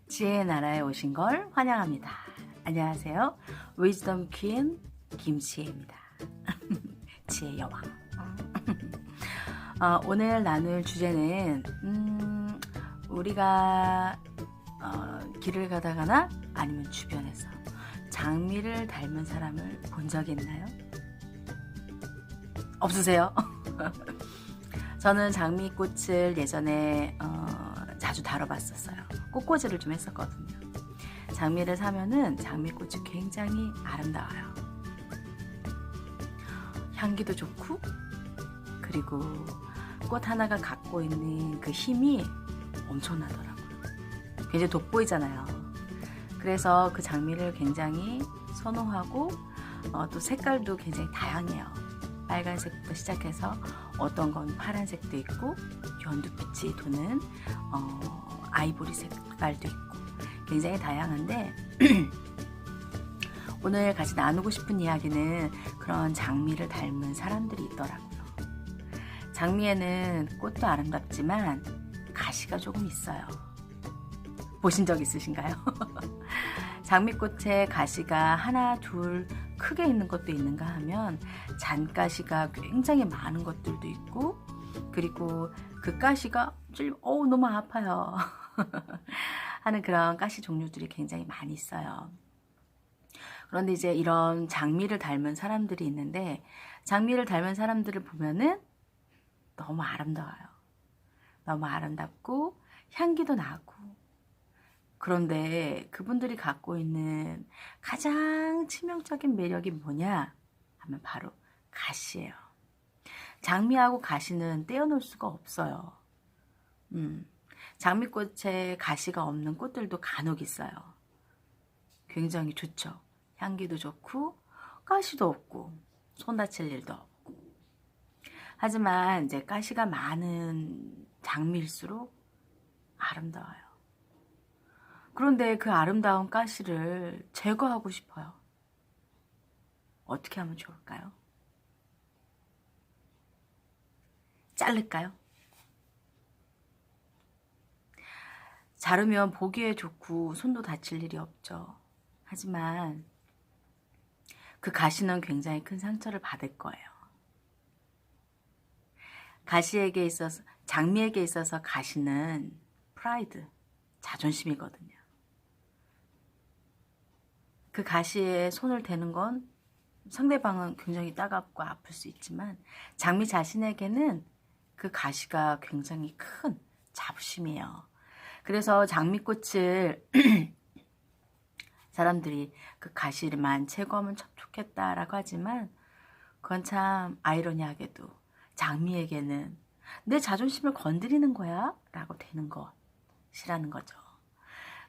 지혜의 나라에 오신 걸 환영합니다. 안녕하세요. 위즈덤 퀸 김지혜입니다. 지혜 여왕. 오늘 나눌 주제는 우리가 길을 가다가나 아니면 주변에서 장미를 닮은 사람을 본 적이 있나요? 없으세요? 저는 장미꽃을 예전에 자주 다뤄봤었어요. 꽃꽂이를 좀 했었거든요. 장미를 사면은 장미꽃이 굉장히 아름다워요. 향기도 좋고, 그리고 꽃 하나가 갖고 있는 그 힘이 엄청나더라고요. 굉장히 돋보이잖아요. 그래서 그 장미를 굉장히 선호하고, 또 색깔도 굉장히 다양해요. 빨간색부터 시작해서 어떤 건 파란색도 있고, 연두빛이 도는 아이보리 색깔도 있고 굉장히 다양한데 오늘 같이 나누고 싶은 이야기는 그런 장미를 닮은 사람들이 있더라고요. 장미에는 꽃도 아름답지만 가시가 조금 있어요. 보신 적 있으신가요? 장미꽃에 가시가 하나 둘 크게 있는 것도 있는가 하면 잔가시가 굉장히 많은 것들도 있고, 그리고 그 가시가 너무 아파요 하는 그런 가시 종류들이 굉장히 많이 있어요. 그런데 이제 이런 장미를 닮은 사람들이 있는데, 장미를 닮은 사람들을 보면은 너무 아름다워요. 너무 아름답고 향기도 나고. 그런데 그분들이 갖고 있는 가장 치명적인 매력이 뭐냐 하면 바로 가시예요. 장미하고 가시는 떼어놓을 수가 없어요. 장미꽃에 가시가 없는 꽃들도 간혹 있어요. 굉장히 좋죠. 향기도 좋고 가시도 없고 손 다칠 일도 없고. 하지만 이제 가시가 많은 장미일수록 아름다워요. 그런데 그 아름다운 가시를 제거하고 싶어요. 어떻게 하면 좋을까요? 자를까요? 자르면 보기에 좋고 손도 다칠 일이 없죠. 하지만 그 가시는 굉장히 큰 상처를 받을 거예요. 장미에게 있어서 가시는 프라이드, 자존심이거든요. 그 가시에 손을 대는 건 상대방은 굉장히 따갑고 아플 수 있지만, 장미 자신에게는 그 가시가 굉장히 큰 자부심이에요. 그래서 장미꽃을 사람들이 그 가시만 제거하면 참 좋겠다라고 하지만, 그건 참 아이러니하게도 장미에게는 내 자존심을 건드리는 거야 라고 되는 것이라는 거죠.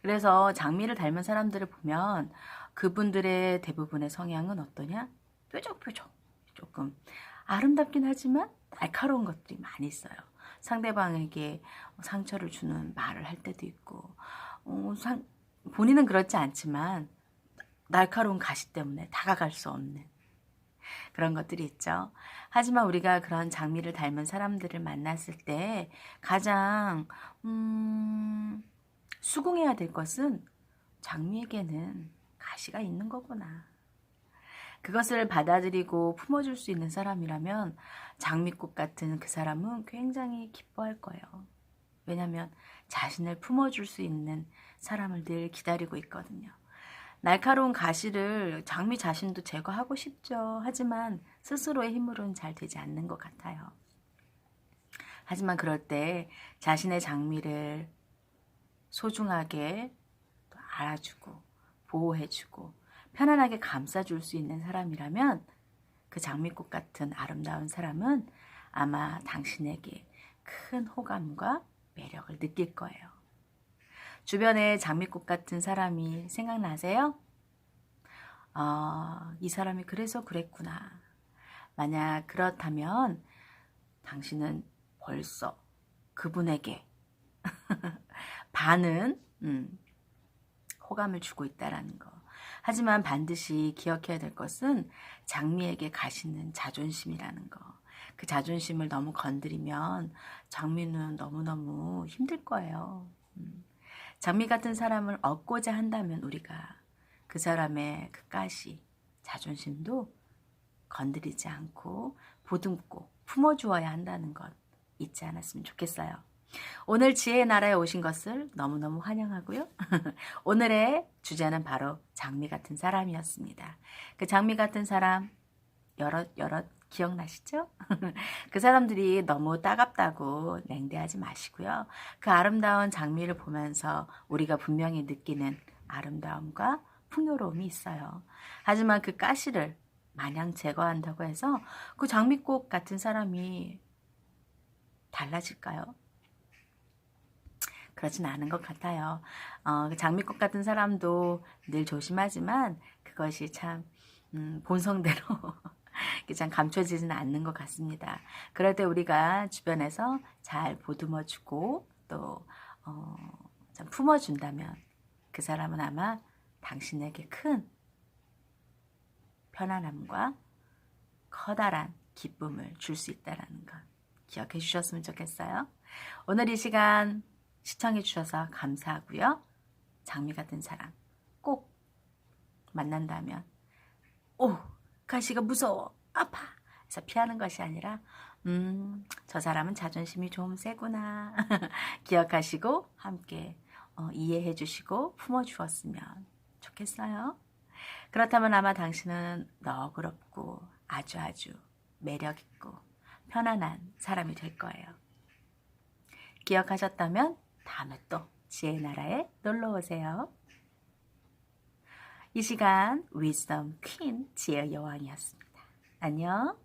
그래서 장미를 닮은 사람들을 보면 그분들의 대부분의 성향은 어떠냐? 뾰족뾰족, 조금 아름답긴 하지만 날카로운 것들이 많이 있어요. 상대방에게 상처를 주는 말을 할 때도 있고, 본인은 그렇지 않지만 날카로운 가시 때문에 다가갈 수 없는 그런 것들이 있죠. 하지만 우리가 그런 장미를 닮은 사람들을 만났을 때 가장 수긍해야 될 것은 장미에게는 가시가 있는 거구나. 그것을 받아들이고 품어줄 수 있는 사람이라면 장미꽃 같은 그 사람은 굉장히 기뻐할 거예요. 왜냐하면 자신을 품어줄 수 있는 사람을 늘 기다리고 있거든요. 날카로운 가시를 장미 자신도 제거하고 싶죠. 하지만 스스로의 힘으로는 잘 되지 않는 것 같아요. 하지만 그럴 때 자신의 장미를 소중하게 알아주고 보호해주고 편안하게 감싸줄 수 있는 사람이라면, 그 장미꽃 같은 아름다운 사람은 아마 당신에게 큰 호감과 매력을 느낄 거예요. 주변에 장미꽃 같은 사람이 생각나세요? 이 사람이 그래서 그랬구나. 만약 그렇다면 당신은 벌써 그분에게 반은 호감을 주고 있다라는 거. 하지만 반드시 기억해야 될 것은 장미에게 가시는 자존심이라는 거. 그 자존심을 너무 건드리면 장미는 너무너무 힘들 거예요. 장미 같은 사람을 얻고자 한다면 우리가 그 사람의 그 가시, 자존심도 건드리지 않고 보듬고 품어주어야 한다는 것 잊지 않았으면 좋겠어요. 오늘 지혜의 나라에 오신 것을 너무너무 환영하고요. 오늘의 주제는 바로 장미 같은 사람이었습니다. 그 장미 같은 사람 여럿 기억나시죠? 그 사람들이 너무 따갑다고 냉대하지 마시고요. 그 아름다운 장미를 보면서 우리가 분명히 느끼는 아름다움과 풍요로움이 있어요. 하지만 그 가시를 마냥 제거한다고 해서 그 장미꽃 같은 사람이 달라질까요? 그렇진 않은 것 같아요. 장미꽃 같은 사람도 늘 조심하지만 그것이 참 본성대로 참 감춰지지는 않는 것 같습니다. 그럴 때 우리가 주변에서 잘 보듬어주고 또 참 품어준다면 그 사람은 아마 당신에게 큰 편안함과 커다란 기쁨을 줄 수 있다는 것 기억해 주셨으면 좋겠어요. 오늘 이 시간 시청해 주셔서 감사하고요. 장미 같은 사람 꼭 만난다면 오 가시가 무서워 아파 해서 피하는 것이 아니라 저 사람은 자존심이 좀 세구나 기억하시고 함께 이해해 주시고 품어 주었으면 좋겠어요. 그렇다면 아마 당신은 너그럽고 아주 매력있고 편안한 사람이 될 거예요. 기억하셨다면 다음에 또 지혜의 나라에 놀러오세요. 이 시간 위즈덤 퀸 지혜의 여왕이었습니다. 안녕.